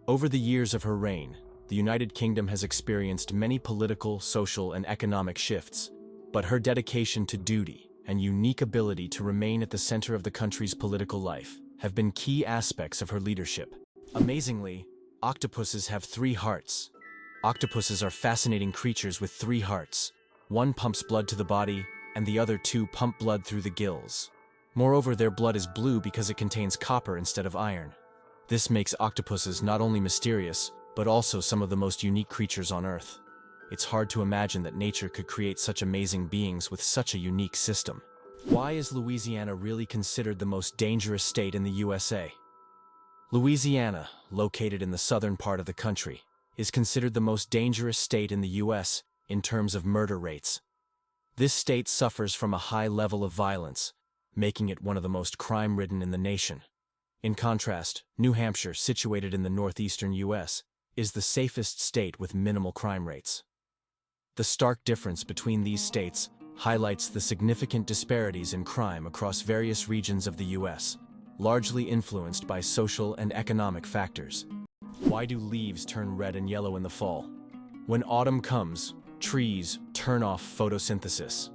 Over the years of her reign, the United Kingdom has experienced many political, social, and economic shifts, but her dedication to duty and unique ability to remain at the center of the country's political life have been key aspects of her leadership. Amazingly, octopuses have 3 hearts. Octopuses are fascinating creatures with 3 hearts. One pumps blood to the body, and the other 2 pump blood through the gills. Moreover, their blood is blue because it contains copper instead of iron. This makes octopuses not only mysterious, but also some of the most unique creatures on Earth. It's hard to imagine that nature could create such amazing beings with such a unique system. Why is Louisiana really considered the most dangerous state in the USA? Louisiana, located in the southern part of the country, is considered the most dangerous state in the US in terms of murder rates. This state suffers from a high level of violence, making it one of the most crime-ridden in the nation. In contrast, New Hampshire, situated in the northeastern US, is the safest state with minimal crime rates. The stark difference between these states highlights the significant disparities in crime across various regions of the US, largely influenced by social and economic factors. Why do leaves turn red and yellow in the fall? When autumn comes, trees turn off photosynthesis.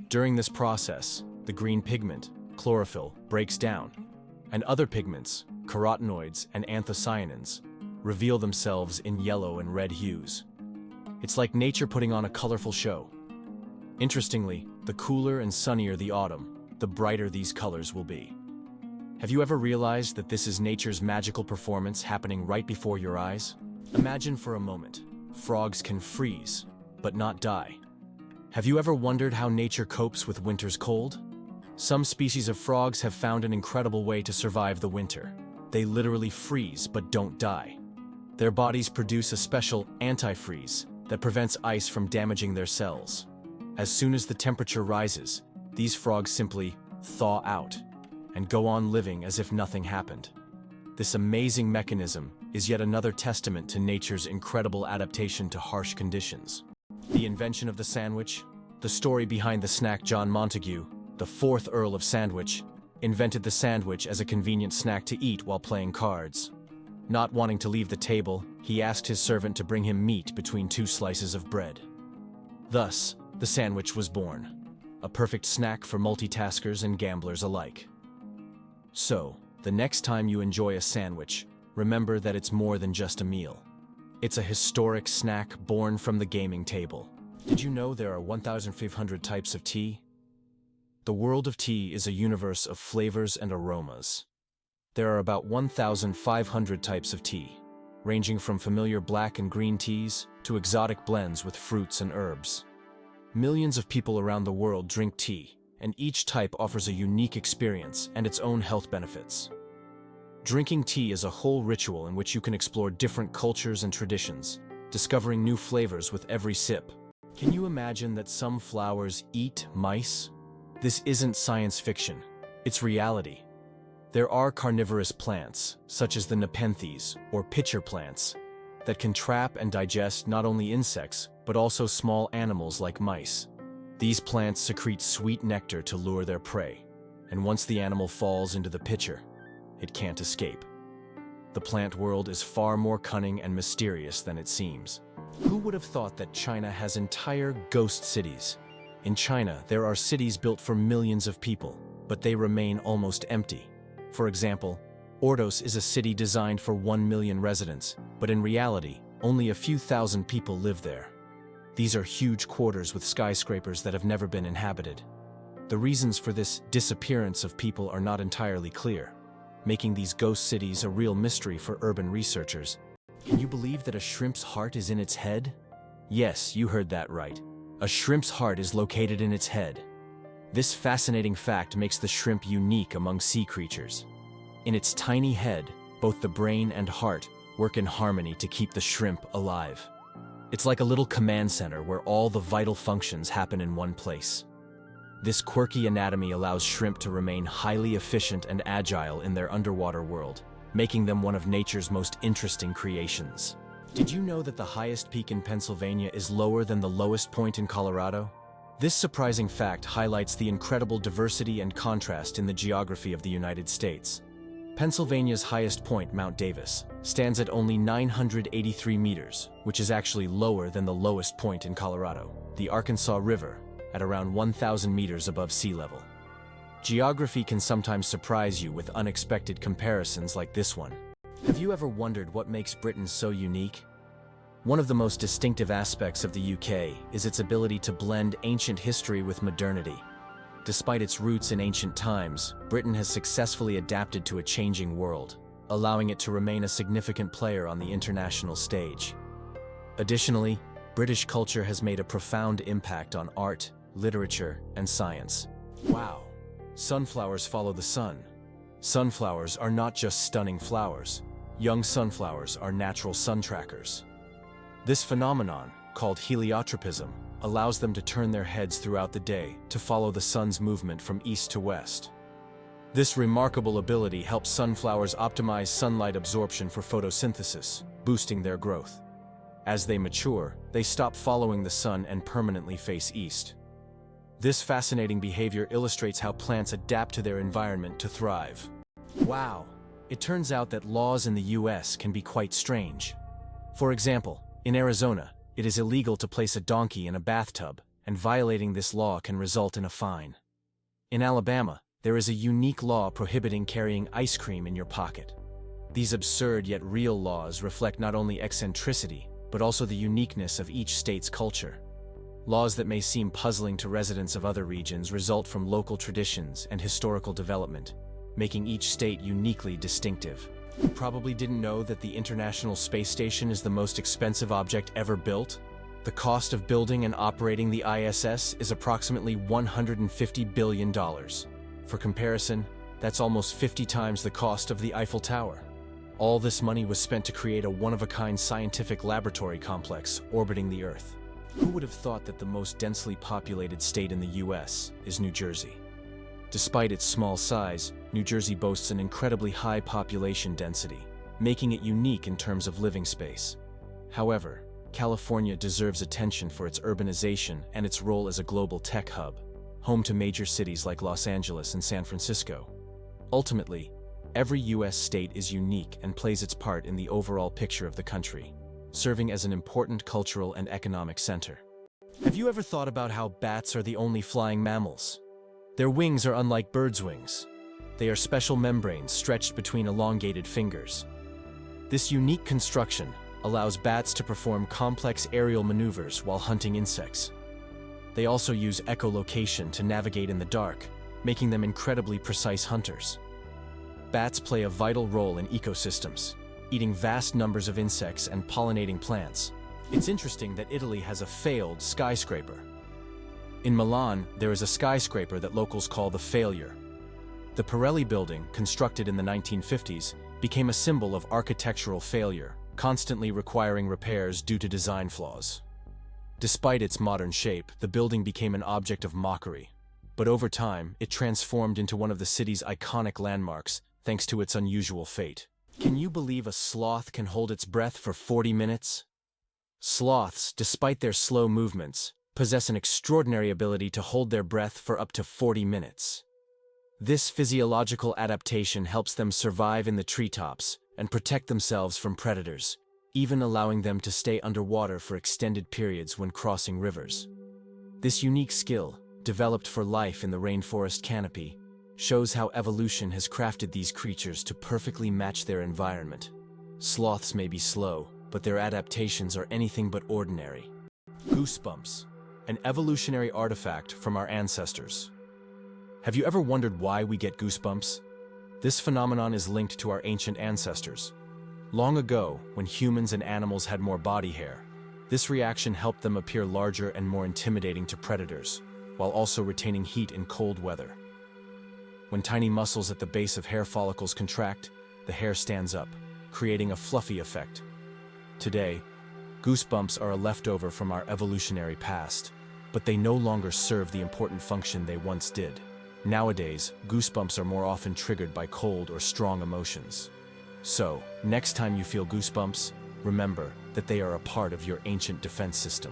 During this process, the green pigment, chlorophyll, breaks down, and other pigments, carotenoids and anthocyanins, reveal themselves in yellow and red hues. It's like nature putting on a colorful show. Interestingly, the cooler and sunnier the autumn, the brighter these colors will be. Have you ever realized that this is nature's magical performance happening right before your eyes? Imagine for a moment, frogs can freeze, but not die. Have you ever wondered how nature copes with winter's cold? Some species of frogs have found an incredible way to survive the winter. They literally freeze but don't die. Their bodies produce a special antifreeze that prevents ice from damaging their cells. As soon as the temperature rises, these frogs simply thaw out and go on living as if nothing happened. This amazing mechanism is yet another testament to nature's incredible adaptation to harsh conditions. The invention of the sandwich, the story behind the snack. John Montagu, the 4th Earl of Sandwich, invented the sandwich as a convenient snack to eat while playing cards. Not wanting to leave the table, he asked his servant to bring him meat between 2 slices of bread. Thus, the sandwich was born, a perfect snack for multitaskers and gamblers alike. So, the next time you enjoy a sandwich, remember that it's more than just a meal. It's a historic snack born from the gaming table. Did you know there are 1,500 types of tea? The world of tea is a universe of flavors and aromas. There are about 1,500 types of tea, ranging from familiar black and green teas to exotic blends with fruits and herbs. Millions of people around the world drink tea, and each type offers a unique experience and its own health benefits. Drinking tea is a whole ritual in which you can explore different cultures and traditions, discovering new flavors with every sip. Can you imagine that some flowers eat mice? This isn't science fiction, it's reality. There are carnivorous plants, such as the nepenthes, or pitcher plants, that can trap and digest not only insects, but also small animals like mice. These plants secrete sweet nectar to lure their prey, and once the animal falls into the pitcher, it can't escape. The plant world is far more cunning and mysterious than it seems. Who would have thought that China has entire ghost cities? In China, there are cities built for millions of people, but they remain almost empty. For example, Ordos is a city designed for 1 million residents, but in reality, only a few thousand people live there. These are huge quarters with skyscrapers that have never been inhabited. The reasons for this disappearance of people are not entirely clear, making these ghost cities a real mystery for urban researchers. Can you believe that a shrimp's heart is in its head? Yes, you heard that right. A shrimp's heart is located in its head. This fascinating fact makes the shrimp unique among sea creatures. In its tiny head, both the brain and heart work in harmony to keep the shrimp alive. It's like a little command center where all the vital functions happen in one place. This quirky anatomy allows shrimp to remain highly efficient and agile in their underwater world, making them one of nature's most interesting creations. Did you know that the highest peak in Pennsylvania is lower than the lowest point in Colorado? This surprising fact highlights the incredible diversity and contrast in the geography of the United States. Pennsylvania's highest point, Mount Davis, stands at only 983 meters, which is actually lower than the lowest point in Colorado, the Arkansas River, at around 1,000 meters above sea level. Geography can sometimes surprise you with unexpected comparisons like this one. Have you ever wondered what makes Britain so unique? One of the most distinctive aspects of the UK is its ability to blend ancient history with modernity. Despite its roots in ancient times, Britain has successfully adapted to a changing world, allowing it to remain a significant player on the international stage. Additionally, British culture has made a profound impact on art, literature, and science. Wow! Sunflowers follow the sun. Sunflowers are not just stunning flowers. Young sunflowers are natural sun trackers. This phenomenon, called heliotropism, allows them to turn their heads throughout the day to follow the sun's movement from east to west. This remarkable ability helps sunflowers optimize sunlight absorption for photosynthesis, boosting their growth. As they mature, they stop following the sun and permanently face east. This fascinating behavior illustrates how plants adapt to their environment to thrive. Wow! It turns out that laws in the US can be quite strange. For example, in Arizona, it is illegal to place a donkey in a bathtub, and violating this law can result in a fine. In Alabama, there is a unique law prohibiting carrying ice cream in your pocket. These absurd yet real laws reflect not only eccentricity, but also the uniqueness of each state's culture. Laws that may seem puzzling to residents of other regions result from local traditions and historical development, making each state uniquely distinctive. You probably didn't know that the International Space Station is the most expensive object ever built. The cost of building and operating the ISS is approximately $150 billion. For comparison, that's almost 50 times the cost of the Eiffel Tower. All this money was spent to create a one-of-a-kind scientific laboratory complex orbiting the Earth. Who would have thought that the most densely populated state in the US is New Jersey? Despite its small size, New Jersey boasts an incredibly high population density, making it unique in terms of living space. However, California deserves attention for its urbanization and its role as a global tech hub, home to major cities like Los Angeles and San Francisco. Ultimately, every US state is unique and plays its part in the overall picture of the country, serving as an important cultural and economic center. Have you ever thought about how bats are the only flying mammals? Their wings are unlike birds' wings. They are special membranes stretched between elongated fingers. This unique construction allows bats to perform complex aerial maneuvers while hunting insects. They also use echolocation to navigate in the dark, making them incredibly precise hunters. Bats play a vital role in ecosystems, eating vast numbers of insects and pollinating plants. It's interesting that Italy has a failed skyscraper. In Milan, there is a skyscraper that locals call the Failure. The Pirelli building, constructed in the 1950s, became a symbol of architectural failure, constantly requiring repairs due to design flaws. Despite its modern shape, the building became an object of mockery. But over time, it transformed into one of the city's iconic landmarks, thanks to its unusual fate. Can you believe a sloth can hold its breath for 40 minutes? Sloths, despite their slow movements, possess an extraordinary ability to hold their breath for up to 40 minutes. This physiological adaptation helps them survive in the treetops and protect themselves from predators, even allowing them to stay underwater for extended periods when crossing rivers. This unique skill, developed for life in the rainforest canopy, shows how evolution has crafted these creatures to perfectly match their environment. Sloths may be slow, but their adaptations are anything but ordinary. Goosebumps, an evolutionary artifact from our ancestors. Have you ever wondered why we get goosebumps? This phenomenon is linked to our ancient ancestors. Long ago, when humans and animals had more body hair, this reaction helped them appear larger and more intimidating to predators, while also retaining heat in cold weather. When tiny muscles at the base of hair follicles contract, the hair stands up, creating a fluffy effect. Today, goosebumps are a leftover from our evolutionary past, but they no longer serve the important function they once did. Nowadays, goosebumps are more often triggered by cold or strong emotions. So, next time you feel goosebumps, remember that they are a part of your ancient defense system.